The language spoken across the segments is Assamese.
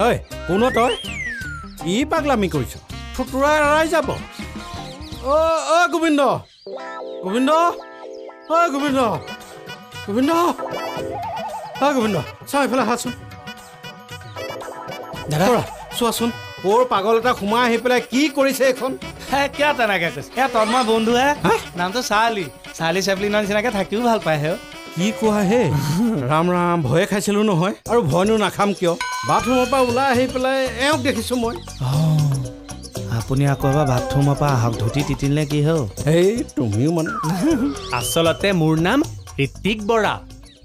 ঐ কোন তই কি পাগলামি কৰিছ থুতুৰা এৰাই যাব অ গোবিন্দ গোবিন্দ ঐ গোবিন্দ গোবিন্দ ঐ গোবিন্দ চাওঁ এইফালে আহাচোন দাদা চোৱাচোন ক'ৰ পাগল এটা সোমাই আহি পেলাই কি কৰিছে এইখন কিয় তেনেকৈ কৈছে তন্ময় বন্ধুহে নামটো চাৰ্লি চাৰ্লি চেপলিনৰ নিচিনাকৈ থাকিও ভাল পায় হে কি কোৱা হে ৰাম ৰাম ভয়ে খাইছিলোঁ নহয় আৰু ভয়নো নাখাম কিয় বাথৰুমৰ পৰা ওলাই আহি পেলাই এওঁক দেখিছোঁ মই আপুনি আকৌ এবাৰ বাথৰুমৰ পৰা আহক ধুতি তিতিলে কি হ'ল এই তুমিও মানে আচলতে মোৰ নাম ঋত্বিক বৰা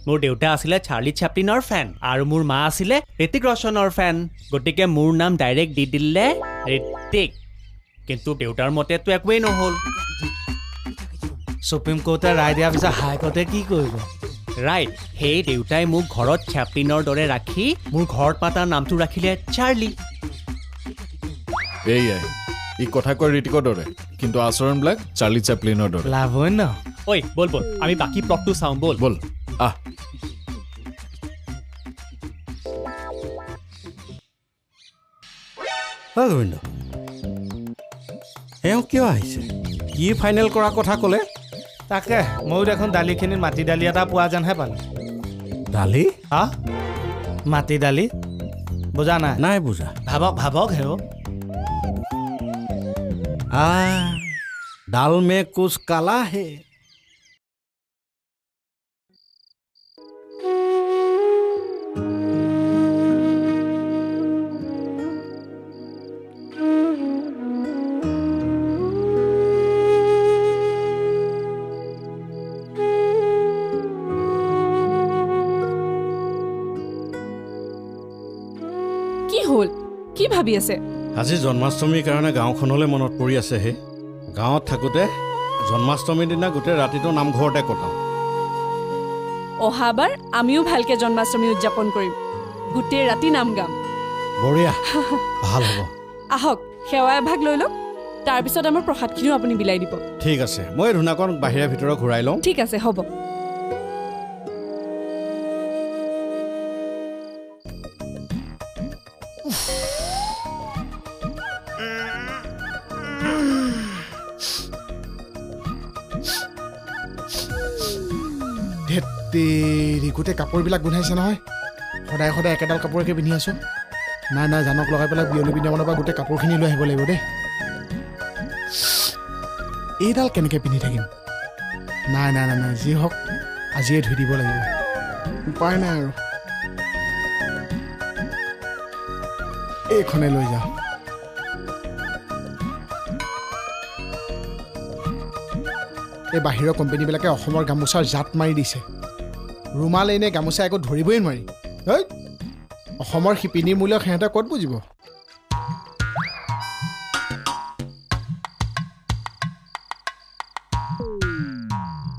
মোৰ দেউতা আছিলে চাৰ্লি চেপলিনৰ ফেন আৰু মোৰ মা আছিলে ঋতিক ৰোশনৰ ফেন গতিকে মোৰ নাম ডাইৰেক্ট দি দিলে ঋত্বিক কিন্তু দেউতাৰ মতেতো একোৱেই নহ'ল সুপ্ৰিম কোৰ্টে ৰায় দিয়াৰ পিছত হাইকোৰ্টে কি কৰিব ৰাইট সেই দেউতাই মোক ঘৰত চেপলিনৰ দৰে ৰাখি মোৰ ঘৰত পাতা নামটো ৰাখিলে চাৰ্লি এইয়াই ই কথা কয় ঋতিকৰ দৰে কিন্তু আচৰণবিলাক চাৰ্লি চেপলিনৰ দৰে লাভ হয় ন ঐ বল বল আমি বাকী প্লটটো চাওঁ বল বল আহ অ গোবিন্দ এওঁ কিয় আহিছে কি ফাইনেল কৰাৰ কথা ক'লে তাকে ময়ো দেখোন দালিখিনিত মাটি দালি এটা পোৱা যেনহে পালোঁ দালি হা মাটি দালি বুজা নাই নাই বুজা ভাবক হে ডাল মে কুছ কালা হে কি হ'ল কি ভাবি আছে আজি জন্মাষ্টমীৰ কাৰণে গাঁওখনলৈ মনত পৰি আছে হে গাঁৱত থাকোঁতে জন্মাষ্টমীৰ দিনা গোটেই ৰাতিটো নামঘৰতে কটাওঁ অহাবাৰ আমিও ভালকে জন্মাষ্টমী উদযাপন কৰিম গোটেই ৰাতি নাম গাম বঢ়িয়া ভাল হ'ব আহক সেৱা এভাগ লৈ লওক তাৰপিছত আমাৰ প্ৰসাদখিনিও আপুনি বিলাই দিব ঠিক আছে মই ধুনাকণ বাহিৰে ভিতৰত ঘূৰাই লওঁ ঠিক আছে হ'ব গোটেই কাপোৰবিলাক গোন্ধাইছে নহয় সদায় সদায় একেডাল কাপোৰকে পিন্ধি আছোঁ নাই নাই জানক লগাই পেলাই বিয়লি বিনিয়ামনৰ পৰা গোটেই কাপোৰখিনি লৈ আহিব লাগিব দেই এইডাল কেনেকৈ পিন্ধি থাকিম নাই নাই নাই নাই যি হওক আজিয়ে ধুই দিব লাগিব উপায় নাই আৰু এইখনে লৈ যাওঁ এই বাহিৰৰ কোম্পানীবিলাকে অসমৰ গামোচাৰ জাত মাৰি দিছে ৰুমাল এনে গামোচা একো ধৰিবই নোৱাৰি অসমৰ শিপিনীৰ মূল্য সিহঁতে ক'ত বুজিব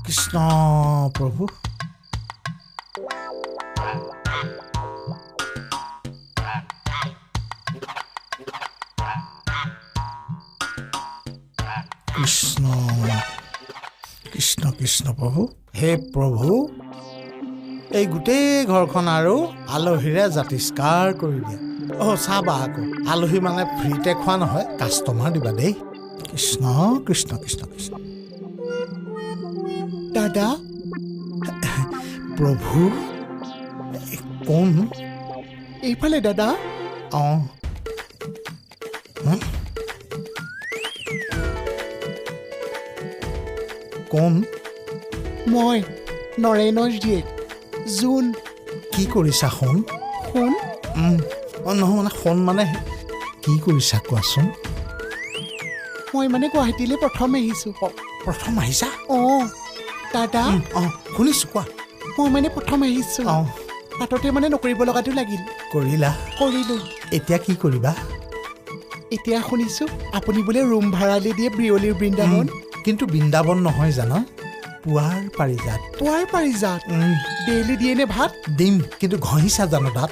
কৃষ্ণ প্ৰভু কৃষ্ণ কৃষ্ণ কৃষ্ণ প্ৰভু হে প্ৰভু এই গোটেই ঘৰখন আৰু আলহীৰে জাতিষ্কাৰ কৰি দিয়া চাবা আকৌ আলহী মানে ফ্ৰীতে খোৱা নহয় কাষ্টমাৰ দিবা দেই কৃষ্ণ কৃষ্ণ কৃষ্ণ কৃষ্ণ দাদা প্ৰভু কোন এইফালে দাদা অঁ কোন মই নৰেনৰ জীয়েক জোন কি কৰিছা সোণ সোণ নহয় মানে সোণ মানে কি কৰিছা কোৱাচোন মই মানে গুৱাহাটীলৈ প্ৰথম আহিছোঁ প্ৰথম আহিছা অঁ দাদা অঁ শুনিছোঁ কোৱা মই মানে প্ৰথম আহিছোঁ অঁ তাততে মানে নকৰিব লগাটো লাগিল কৰিলোঁ এতিয়া কি কৰিবা এতিয়া শুনিছোঁ আপুনি বোলে ৰুম ভাড়ালৈ দিয়ে বিয়লিৰ বৃন্দাবন কিন্তু বৃন্দাবন নহয় জানা পুৱাৰ পাৰিজাত ডেইলি দিয়ে নে ভাত দিম কিন্তু ঘঁহিছা জানো তাত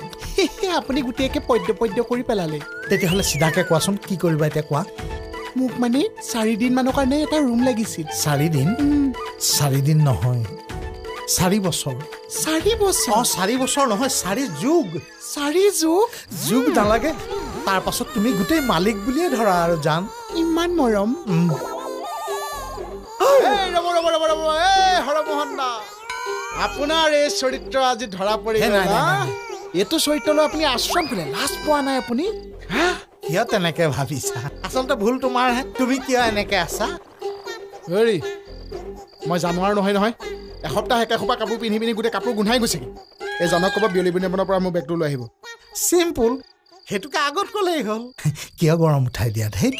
আপুনি গোটেইকে পদ্য কৰি পেলালে তেতিয়াহ'লে চিধাকৈ কোৱাচোন কি কৰিবা এতিয়া কোৱা মোক মানে 4 দিনমানৰ কাৰণে এটা ৰুম লাগিছিল 4 দিন 4 দিন নহয় 4 বছৰ 4 বছৰ 4 বছৰ নহয় 4 যুগ 4 যুগ যুগ নালাগে তাৰ পাছত তুমি গোটেই মালিক বুলিয়ে ধৰা আৰু জান ইমান মৰম ৰ'ব হৰমোহন দা আপোনাৰ এই চৰিত্ৰ আজি ধৰা পৰি হে, গ'ল নাই, নাই, না? নাই। এইটো চৰিত্ৰ লৈ আপুনি আশ্ৰম খোলে লাজ পোৱা নাই আপুনি হা কিয় তেনেকে ভাবিছা আচলতে ভুল তোমাৰহে তুমি কিয় এনেকে আছা হেৰি মই জানোৱাৰ নহয় এসপ্তাহ একেসোপা কাপোৰ পিন্ধি পিনি গোটেই কাপোৰ গোন্ধাই গৈছেগৈ এই জনক ক'ব বিয়লি বৃন্দাবনৰ পৰা মোৰ বেগটো লৈ আহিব চিম্পুল সেইটোকে আগত ক'লেই হ'ল কিয় গৰম উঠাই দিয়া ধেই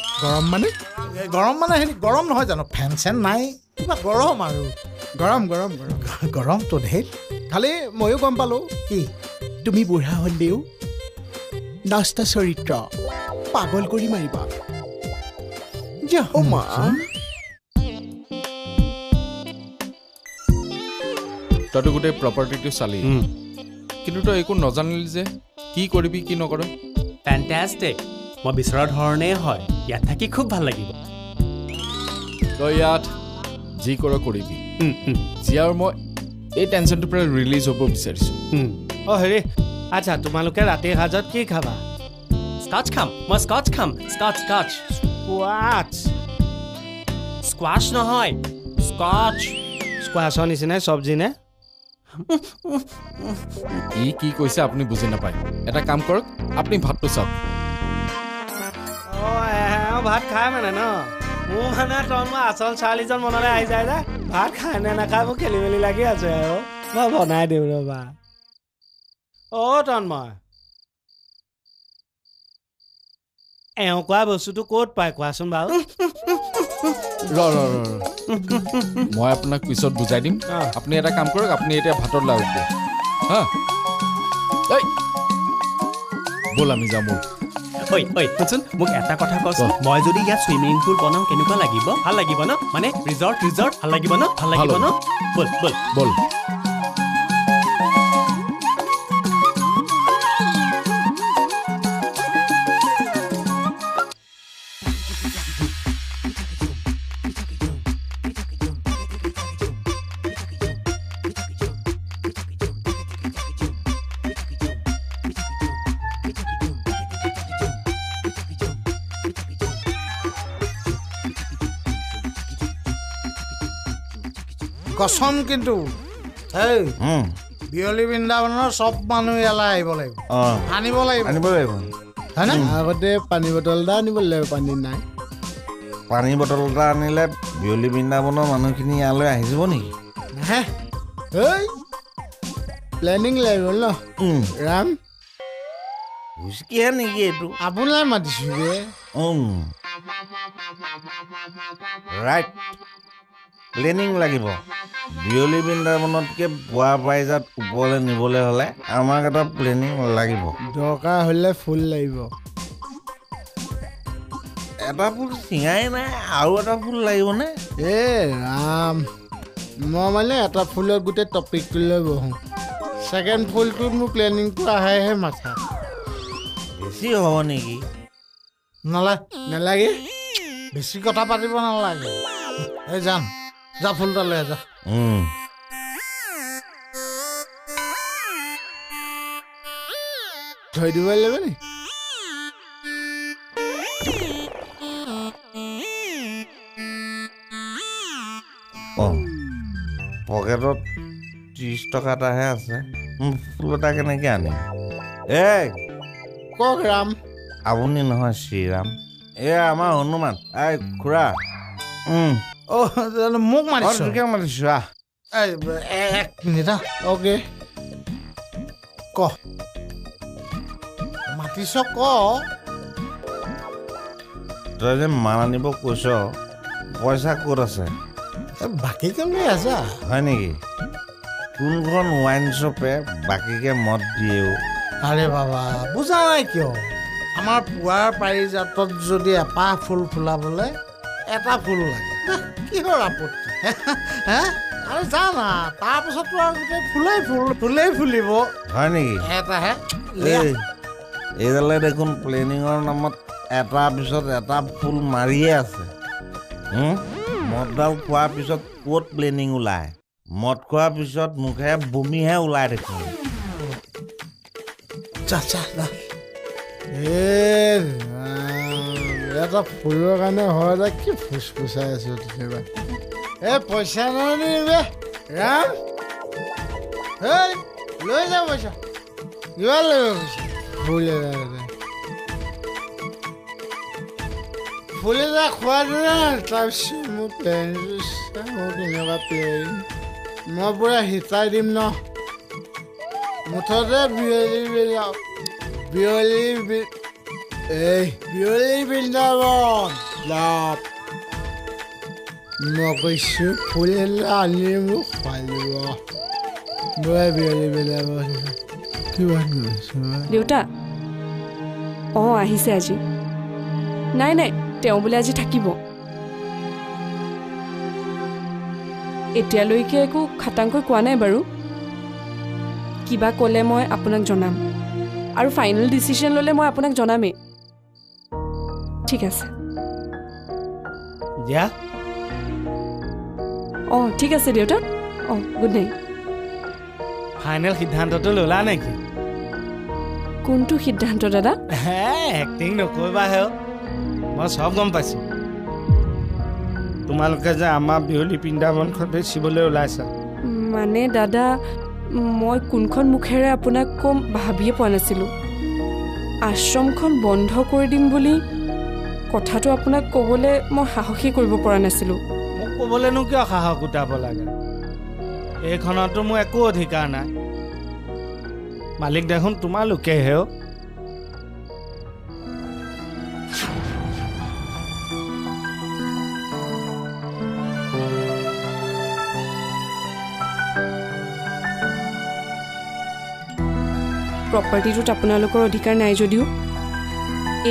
গৰম মানে হেৰি গৰম নহয় জানো ফেন চেন নাই কিবা গৰম আৰু গৰম গৰমটো ধেই খালি ময়ো গম পালোঁ কি তুমি বুঢ়া হ'লেও 10টা চৰিত্ৰ পাগল কৰি মাৰিবা তইতো গোটেই প্ৰপাৰ্টিটো চালি কিন্তু তই একো নজানিলি যে কি কৰিবি কি নকৰ ফেণ্টাষ্টিক মই বিচৰা ধৰণেই হয় ইয়াত থাকি খুব ভাল লাগিব তই ইয়াত যি কৰ কৰিবি যি আৰু মই এই টেনশ্যনটোৰ পৰা ৰিলিজ হ'ব বিচাৰিছোঁ অঁ হেৰি আচ্ছা তোমালোকে ৰাতিৰ সাজত কি খাবা স্কচ খাম মই স্কচ খাম স্কচ স্কোৱাছ নহয় স্কচ স্কোৱাছৰ নিচিনাই চব্জি নে ই কি কৈছে আপুনি বুজি নাপায় এটা কাম কৰক আপুনি ভাতটো চাওক অঁ ভাত খাই মানে ন মোৰ মানে মই আচল ছোৱালীজন মনলৈ আহি যায় যে ভাত খাই নে নাখায় মোৰ খেলি মেলি লাগি আছে আৰু মই বনাই দিওঁ ৰ'বা অ' তন্ময় এওঁ কোৱা বস্তুটো ক'ত পায় কোৱাচোন বাৰু মই আপোনাক পিছত বুজাই দিম আপুনি এটা কাম কৰক আপুনি এতিয়া ভাতত লাগক দিয়ক হা ব'ল আমি যাম ঐ শুনচোন মোক এটা কথা কচোন মই যদি ইয়াত চুইমিং পুল বনাওঁ কেনেকুৱা লাগিব ভাল লাগিব ন মানে ৰিজৰ্ট ভাল লাগিব ন ভাল লাগিব ন ব'ল কচম কিন্তু এই বিয়লি বৃন্দাবনৰ চব মানুহ ইয়ালৈ আহিব লাগিব আনিব লাগিব হয়নে আগতে পানী বটল এটা আনিব লাগিব পানী নাই পানী বটল এটা আনিলে বিয়লি বৃন্দাবনৰ মানুহখিনি ইয়ালৈ আহি যাব নেকি হে প্লেনিং লাগিব ন ৰাম হুচকিহে নেকি এইটো আপোনালৈ মাতিছোঁ যে ৰাইট প্লেনিং লাগিব বিয়লি বৃন্দাবনতকৈ পুৱা পাৰিজাত ওপৰলৈ নিবলৈ হ'লে আমাক এটা প্লেনিং লাগিব দৰকাৰ হ'লে ফুল লাগিব এটা ফুল চিঙাই নাই আৰু এটা ফুল লাগিবনে ৰাম মই মানে এটা ফুলত গোটেই টপিকটো লৈ বহোঁ ছেকেণ্ড ফুলটোত মোৰ প্লেনিংটো আহেহে মাথা বেছি হ'ব নেকি নালাগে বেছি কথা পাতিব নালাগে এই যাম যা ফুল এটা লৈ যা থৈ দিব লাগিব নি পকেটত 30 টকা এটাহে আছে ফুল এটা কেনেকৈ আনিম কওক ৰাম আপুনি নহয় শ্ৰীৰাম আমাৰ হনুমান খুৰা মোক মাতিছো মাতিছো এক মিনিট অ'কে ক মাতিছ ক তই যে মাল আনিব কৈছ পইচা ক'ত আছে বাকীকে লৈ আছা হয় নেকি কোনখন ৱাইন শ্বপে বাকীকে মদ দিয়েও আৰে বাবা বুজা নাই কিয় আমাৰ পুৱাৰ পাৰিজাতত যদি এপাহ ফুল ফুলাবলৈ এটা ফুল লাগে কিহৰ আপত্তি হে আৰে যা না তাৰপিছততো আৰু গোটেই ফুলেই ফুলিব হয় নেকি এটাহে এইডালে দেখোন প্লেনিঙৰ নামত এটাৰ পিছত এটা ফুল মাৰিয়ে আছে মদডাল খোৱাৰ পিছত ক'ত প্লেনিং ওলায় মদ খোৱাৰ পিছত মুখেৰে বমিহে ওলাই দেখোন যা এটা ফুৰিবৰ কাৰণে হয় দে কি ফুচফুচাই আছো কেতিয়াবা পইচা নিবে ৰাম লৈ যা পইচা কিবা লৈ পইচা ফুলি যা খোৱা দিনা তাৰপিছত মোৰ প্লেনটো কেনেকুৱা প্লেন মই পুৰা হিচাই দিম ন মুঠতে বিয়লি বৃন্দাবন লাভ মই কৈছোঁ ফুলি আনি মোক খুৱাই দিব মই বিয়লি বৃন্দাবন কিবা দেউতা আহিছে আজি নাই তেওঁ বোলে আজি থাকিব এতিয়ালৈকে একো খাটাংকৈ কোৱা নাই বাৰু কিবা ক'লে মই আপোনাক জনাম আৰু ফাইনেল ডিচিশ্যন ল'লে মই আপোনাক জনামেই ঠিক আছে দিয়া ঠিক আছে দেউতা গুড নাইট ফাইনেল সিদ্ধান্তটো ল'লা নেকি কোনটো সিদ্ধান্ত দাদা এক্টিং নকৰিবা হে মই চব গম পাইছোঁ তোমালোকে যে আমাৰ বিয়লি বৃন্দাবনখন বেচিবলৈ ওলাইছা মানে দাদা মই কোনখন মুখেৰে আপোনাক কম ভাবিয়ে পোৱা নাছিলোঁ আশ্ৰমখন বন্ধ কৰি দিম বুলি কথাটো আপোনাক ক'বলৈ মই সাহসেই কৰিব পৰা নাছিলোঁ মোক ক'বলৈনো কিয় সাহস গোটাব লাগে এইখনতো মোৰ একো অধিকাৰ নাই মালিক দেখোন তোমালোকেহে প্ৰপাৰ্টিটোত আপোনালোকৰ অধিকাৰ নাই যদিও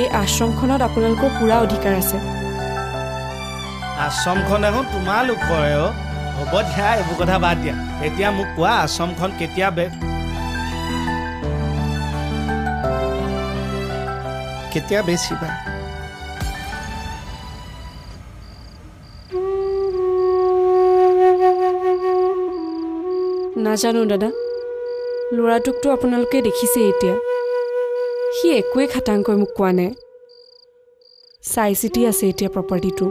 এই আশ্ৰমখনত আপোনালোকৰ পূৰা অধিকাৰ আছে আশ্ৰমখন দেখোন তোমালোকৰে হ'ব দিয়া এইবোৰ কথা বাদ দিয়া এতিয়া মোক কোৱা আশ্ৰমখন কেতিয়া বেচিবা নাজানো দাদা ল'ৰাটোকতো আপোনালোকে দেখিছে এতিয়া সি একোৱে খাটাংকৈ মোক কোৱা নাই চাই চিতি আছে এতিয়া প্ৰপাৰ্টিটো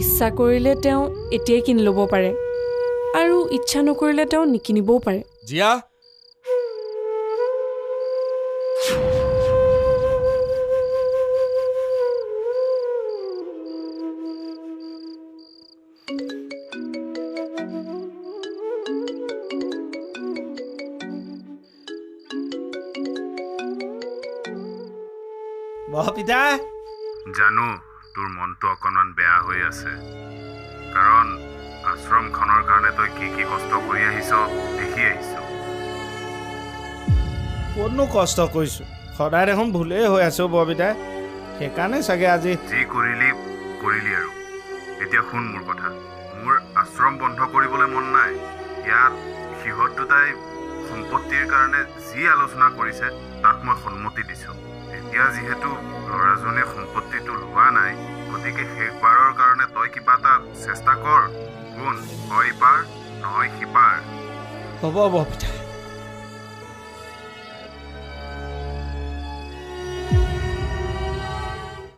ইচ্ছা কৰিলে তেওঁ এতিয়াই কিনি ল'ব পাৰে আৰু ইচ্ছা নকৰিলে তেওঁ নিকিনিবও পাৰে জিয়া বহপিতা জানো তোৰ মনটো অকণমান বেয়া হৈ আছে কাৰণ আশ্ৰমখনৰ কাৰণে তই কি কষ্ট কৰি আহিছ দেখি আহিছ ক'তনো কষ্ট কৰিছোঁ সদায় দেখোন ভুলেই হৈ আছো বৰপিতাই সেইকাৰণে চাগে আজি যি কৰিলি আৰু এতিয়া শুন মোৰ কথা মোৰ আশ্ৰম বন্ধ কৰিবলৈ মন নাই ইয়াত সিহঁত দুটাই সম্পত্তিৰ কাৰণে যি আলোচনা কৰিছে তাক মই সন্মতি দিছোঁ এতিয়া যিহেতু ল'ৰাজনে সম্পত্তিটো লোৱা নাই গতিকে শেষবাৰৰ কাৰণে তই কিবা এটা চেষ্টা কৰ শুন হয় পাৰ নহয় সিপাৰ হ'ব বৰপিতা